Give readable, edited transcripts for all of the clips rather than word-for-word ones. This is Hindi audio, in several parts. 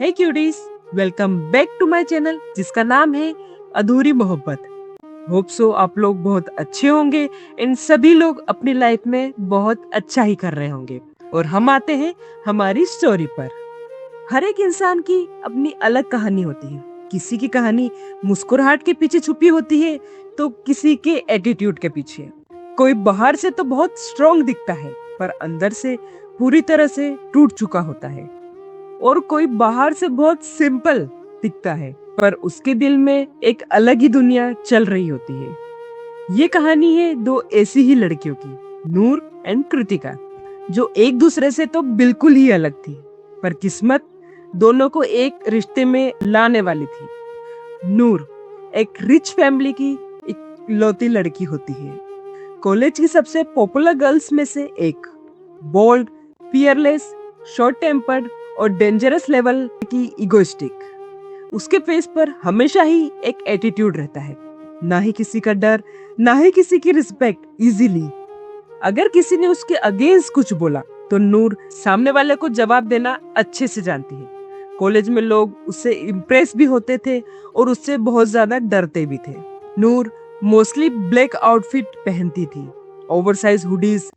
Hey cuties, welcome back to my channel जिसका नाम है अधूरी मोहब्बत। होप सो आप लोग बहुत अच्छे होंगे इन सभी लोग अपनी लाइफ में बहुत अच्छा ही कर रहे होंगे। और हम आते हैं हमारी स्टोरी पर। हर एक इंसान की अपनी अलग कहानी होती है। किसी की कहानी मुस्कुराहट के पीछे छुपी होती है तो किसी के एटीट्यूड के पीछे। कोई बाहर से तो बहुत स्ट्रॉन्ग दिखता है पर अंदर से पूरी तरह से टूट चुका होता है। और कोई बाहर से बहुत सिंपल दिखता है पर उसके दिल में एक अलग ही दुनिया चल रही होती है। ये कहानी है दो ऐसी ही लड़कियों की, नूर एंड कृतिका, जो एक दूसरे से तो बिल्कुल ही अलग थी पर किस्मत दोनों को एक रिश्ते में लाने वाली थी। नूर एक रिच फैमिली की इकलौती लड़की होती है, कॉलेज की सबसे पॉपुलर गर्ल्स में से एक, बोल्ड, फियरलेस, शॉर्ट टेम्पर्ड और डेंजरस लेवल की इगोइस्टिक। उसके फेस पर हमेशा ही एक एटीट्यूड रहता है, ना ही किसी का डर, ना ही किसी की रिस्पेक्ट इजीली। अगर किसी ने उसके अगेंस्ट कुछ बोला तो नूर सामने वाले को जवाब देना अच्छे से जानती है। कॉलेज में लोग उससे इम्प्रेस भी होते थे और उससे बहुत ज्यादा डरते भी थे। नूर मोस्टली ब्लैक आउटफिट पहनती थी, oversize hoodies,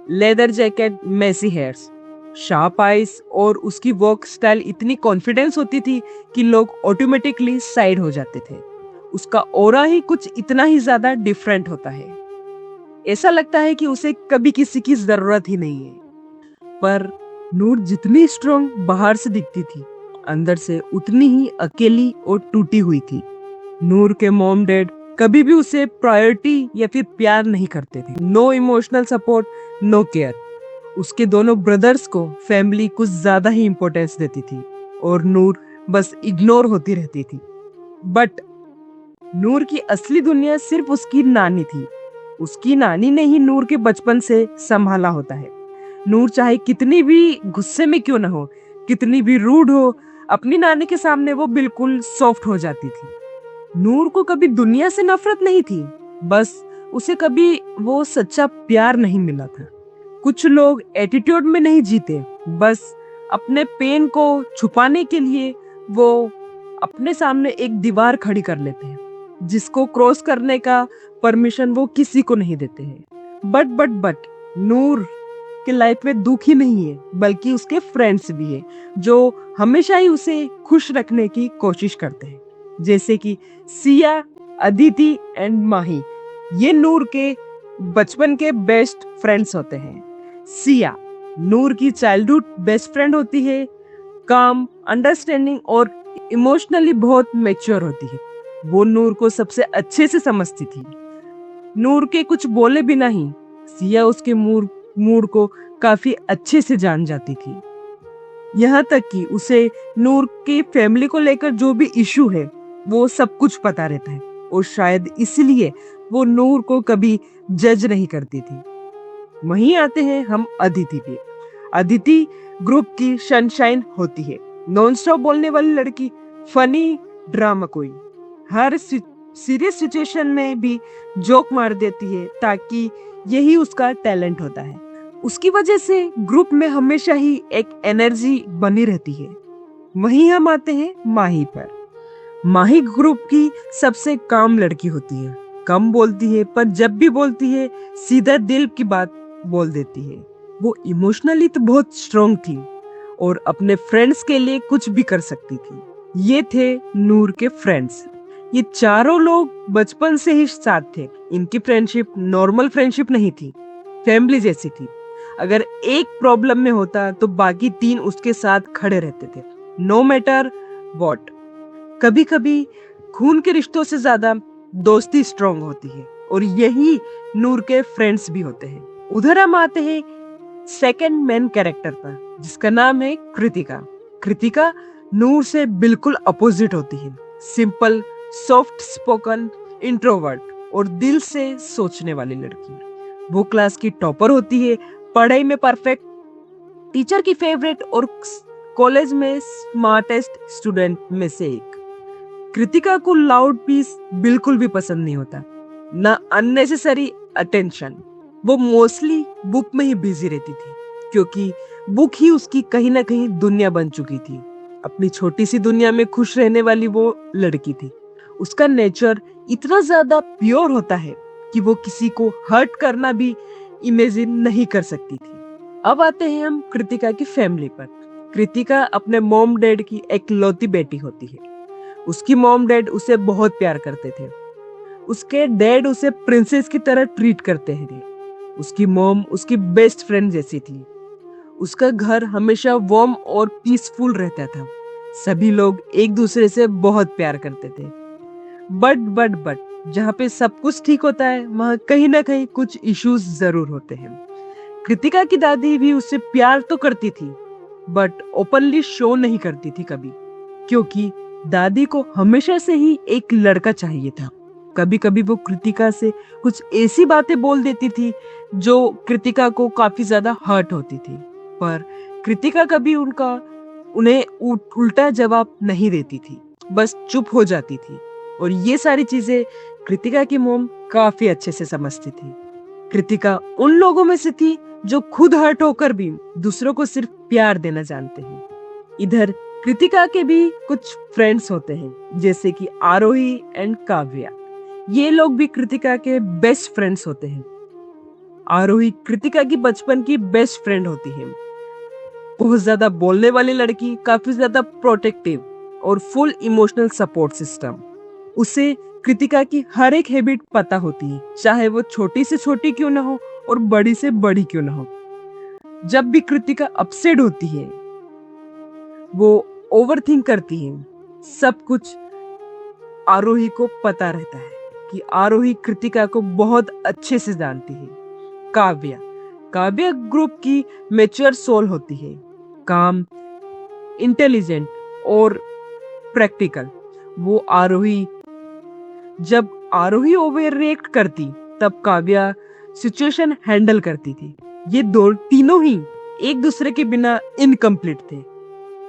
leather jacket, messy hairs, sharp eyes और उसकी वॉक स्टाइल इतनी कॉन्फिडेंस होती थी कि लोग ऑटोमेटिकली साइड हो जाते थे। उसका ऑरा ही कुछ इतना ही ज्यादा डिफरेंट होता है, ऐसा लगता है कि उसे कभी किसी की जरूरत ही नहीं है। पर नूर जितनी स्ट्रॉन्ग बाहर से दिखती थी, अंदर से उतनी ही अकेली और टूटी हुई थी। नूर के मॉम डैड कभी भी उसे प्रायोरिटी या फिर प्यार नहीं करते थे। No emotional support, no care. उसके दोनों ब्रदर्स को फैमिली कुछ ज्यादा ही इम्पोर्टेंस देती थी और नूर बस इग्नोर होती रहती थी। बट नूर की असली दुनिया सिर्फ उसकी नानी थी। उसकी नानी ने ही नूर के बचपन से संभाला होता है। नूर चाहे कितनी भी गुस्से में क्यों ना हो, कितनी भी रूड हो, अपनी नानी के सामने वो बिल्कुल सॉफ्ट हो जाती थी। नूर को कभी दुनिया से नफरत नहीं थी, बस उसे कभी वो सच्चा प्यार नहीं मिला था। कुछ लोग एटीट्यूड में नहीं जीते, बस अपने पेन को छुपाने के लिए वो अपने सामने एक दीवार खड़ी कर लेते हैं जिसको क्रॉस करने का परमिशन वो किसी को नहीं देते हैं। बट नूर के लाइफ में दुख ही नहीं है, बल्कि उसके फ्रेंड्स भी है जो हमेशा ही उसे खुश रखने की कोशिश करते हैं, जैसे कि सिया, अदिति एंड माही। ये नूर के बचपन के बेस्ट फ्रेंड्स होते हैं। सिया नूर की चाइल्डहुड बेस्ट फ्रेंड होती है, काम, अंडरस्टैंडिंग और इमोशनली बहुत मैच्योर होती है। वो नूर को सबसे अच्छे से समझती थी। नूर के कुछ बोले बिना ही सिया उसके मूड को काफी अच्छे से जान जाती थी। यहाँ तक कि उसे नूर की फैमिली को लेकर जो भी इशू है वो सब कुछ पता रहता है और शायद इसलिए वो नूर को कभी जज नहीं करती थी। वहीं आते हैं हम अदिति पे। अदिति ग्रुप की सनशाइन होती है, नॉन स्टॉप बोलने वाली लड़की, फनी, ड्रामा क्वीन। हर सीरियस सिचुएशन में भी जोक मार देती है ताकि यही उसका टैलेंट होता है। उसकी वजह से ग्रुप में हमेशा ही एक एनर्जी बनी रहती है। वहीं हम आते हैं माही पर। माही ग्रुप की सबसे काम लड़की होती है, कम बोलती है पर जब भी बोलती है सीधा दिल की बात बोल देती है। वो इमोशनली तो बहुत स्ट्रॉन्ग थी और अपने फ्रेंड्स के लिए कुछ भी कर सकती थी। ये थे नूर के फ्रेंड्स। ये चारों लोग बचपन से ही साथ थे। इनकी फ्रेंडशिप नॉर्मल फ्रेंडशिप नहीं थी, फैमिली जैसी थी। अगर एक प्रॉब्लम में होता तो बाकी तीन उसके साथ खड़े रहते थे, नो मैटर व्हाट। कभी कभी खून के रिश्तों से ज्यादा दोस्ती स्ट्रॉन्ग होती है और यही नूर के फ्रेंड्स भी होते हैं। उधर हम आते हैं सेकंड मेन कैरेक्टर पर, जिसका नाम है कृतिका। कृतिका नूर से बिल्कुल अपोजिट होती है। सिंपल, सॉफ्ट स्पोकन, इंट्रोवर्ट और दिल से सोचने वाली लड़की। वो क्लास की टॉपर होती है, पढ़ाई में परफेक्ट, टीचर की फेवरेट और कॉलेज में स्मार्टेस्ट स्टूडेंट में से एक। कृतिका को लाउड पीस बिल्कुल भी पसंद नहीं होता, ना अननेसेसरी अटेंशन। वो मोस्टली बुक में ही बिजी रहती थी क्योंकि बुक ही उसकी कहीं ना कहीं दुनिया बन चुकी थी। अपनी छोटी सी दुनिया में खुश रहने वाली वो लड़की थी। उसका नेचर इतना ज्यादा प्योर होता है कि वो किसी को हर्ट करना भी इमेजिन नहीं कर सकती थी। अब आते हैं हम कृतिका की फैमिली पर। कृतिका अपने मॉम डैड की एकलौती बेटी होती है। उसकी मॉम डैड उसे बहुत प्यार करते थे। उसके डैड उसे प्रिंसेस की तरह ट्रीट करते थे। उसकी मॉम उसकी बेस्ट फ्रेंड जैसी थी। उसका घर हमेशा वार्म और पीसफुल रहता था। सभी लोग एक दूसरे से बहुत प्यार करते थे। बट जहाँ पे सब कुछ ठीक होता है वहाँ कहीं ना कहीं कुछ इश्यूज जरूर होते हैं। कृतिका की दादी भी उससे प्यार तो करती थी बट ओपनली शो नहीं करती थी कभी, क्योंकि दादी को हमेशा से ही एक लड़का चाहिए था। कभी कभी वो कृतिका से कुछ ऐसी बातें बोल देती थी जो कृतिका को काफी ज्यादा हर्ट होती थी, पर कृतिका कभी उन्हें उल्टा जवाब नहीं देती थी, बस चुप हो जाती थी। और ये सारी चीजें कृतिका की मॉम काफी अच्छे से समझती थी। कृतिका उन लोगों में से थी जो खुद हर्ट होकर भी दूसरों को सिर्फ प्यार देना जानते हैं। इधर कृतिका के भी कुछ फ्रेंड्स होते हैं जैसे कि आरोही एंड काव्या। ये लोग भी कृतिका के बेस्ट फ्रेंड्स होते हैं। आरोही कृतिका की बचपन की बेस्ट फ्रेंड होती है। बहुत ज्यादा बोलने वाली लड़की, काफी ज्यादा प्रोटेक्टिव और फुल इमोशनल सपोर्ट सिस्टम। उसे कृतिका की हर एक हैबिट पता होती है, चाहे वो छोटी से छोटी क्यों ना हो और बड़ी से बड़ी क्यों ना हो। जब भी कृतिका अपसेट होती है, वो ओवरथिंक करती है, सब कुछ आरोही को पता रहता है कि आरोही कृतिका को बहुत अच्छे से जानती है। काव्या ग्रुप की मैच्योर सोल होती है, काम, इंटेलिजेंट और प्रैक्टिकल। जब आरोही ओवर रिएक्ट करती तब काव्या सिचुएशन हैंडल करती थी। ये तीनों ही एक दूसरे के बिना इनकम्प्लीट थे।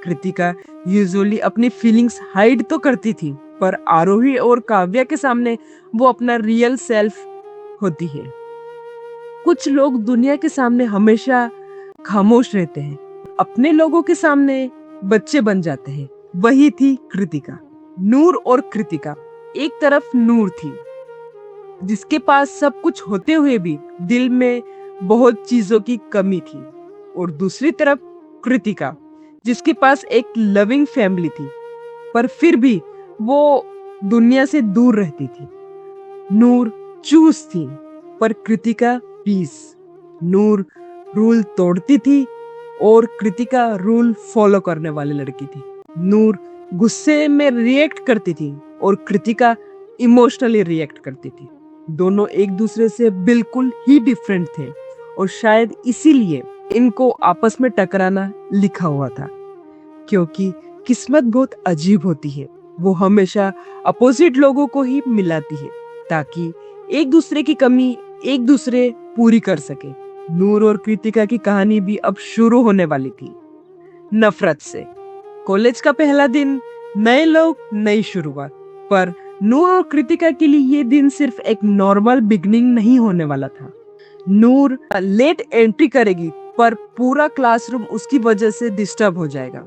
कृतिका यूजुअली अपनी फीलिंग्स हाइड तो करती थी, पर आरोही और काव्या के सामने वो अपना रियल सेल्फ होती है। कुछ लोग दुनिया के सामने हमेशा खामोश रहते हैं, अपने लोगों के सामने बच्चे बन जाते हैं। वही थी कृतिका। नूर और कृतिका। एक तरफ नूर थी जिसके पास सब कुछ होते हुए भी दिल में बहुत चीजों की कमी थी, और दूसरी तरफ कृतिका जिसके पास एक लविंग फैमिली थी, पर फिर भी वो दुनिया से दूर रहती थी। नूर चूस थी पर कृतिका पीस। नूर रूल तोड़ती थी और कृतिका रूल फॉलो करने वाली लड़की थी। नूर गुस्से में रिएक्ट करती थी और कृतिका इमोशनली रिएक्ट करती थी। दोनों एक दूसरे से बिल्कुल ही डिफरेंट थे और शायद इसीलिए इनको आपस में टकराना लिखा हुआ था, क्योंकि किस्मत बहुत अजीब होती है। वो हमेशा अपोजिट लोगों को ही मिलाती है ताकि एक दूसरे की कमी एक दूसरे पूरी कर सके। नूर और कृतिका की कहानी भी अब शुरू होने वाली थी, नफरत से। कॉलेज का पहला दिन, नए लोग, नई शुरुआत। पर नूर और कृतिका के लिए ये दिन सिर्फ एक नॉर्मल बिगनिंग नहीं होने वाला था। नूर लेट एंट्री करेगी पर पूरा क्लासरूम उसकी वजह से डिस्टर्ब हो जाएगा।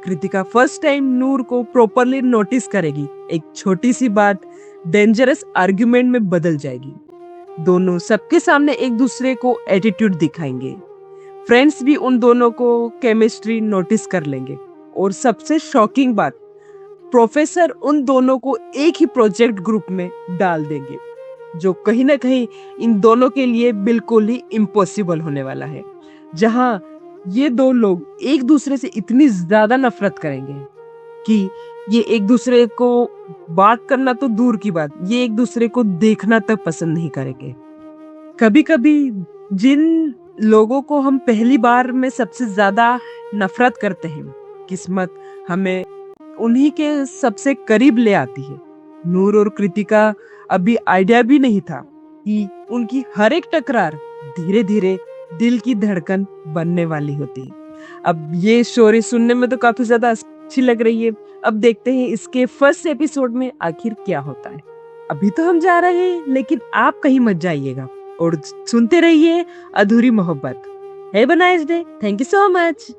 कृतिका फर्स्ट टाइम नूर को प्रॉपरली नोटिस करेगी। एक छोटी सी बात डेंजरस आर्ग्यूमेंट में बदल जाएगी। दोनों सबके सामने एक दूसरे को एटीट्यूड दिखाएंगे। फ्रेंड्स भी उन दोनों को केमिस्ट्री नोटिस कर लेंगे। और सबसे शॉकिंग बात, प्रोफेसर उन दोनों को एक ही प्रोजेक्ट ग्रुप में डाल देंगे, जो कहीं ना कहीं इन दोनों के लिए बिल्कुल ही इम्पॉसिबल होने वाला है। जहां ये दो लोग एक दूसरे से इतनी ज्यादा नफरत करेंगे कि ये एक दूसरे को बात करना तो दूर की बात, ये एक दूसरे को देखना तक पसंद नहीं करेंगे। कभी कभी जिन लोगों को हम पहली बार में सबसे ज्यादा नफरत करते हैं, किस्मत हमें उन्हीं के सबसे करीब ले आती है। नूर और कृतिका अभी आइडिया भी नहीं था कि उनकी हर एक टकरार धीरे धीरे दिल की धड़कन बनने वाली होती है। अब ये स्टोरी सुनने में तो काफी ज्यादा अच्छी लग रही है। अब देखते हैं इसके फर्स्ट एपिसोड में आखिर क्या होता है। अभी तो हम जा रहे हैं, लेकिन आप कहीं मत जाइएगा और सुनते रहिए अधूरी मोहब्बत। Have a nice day. Thank you so much.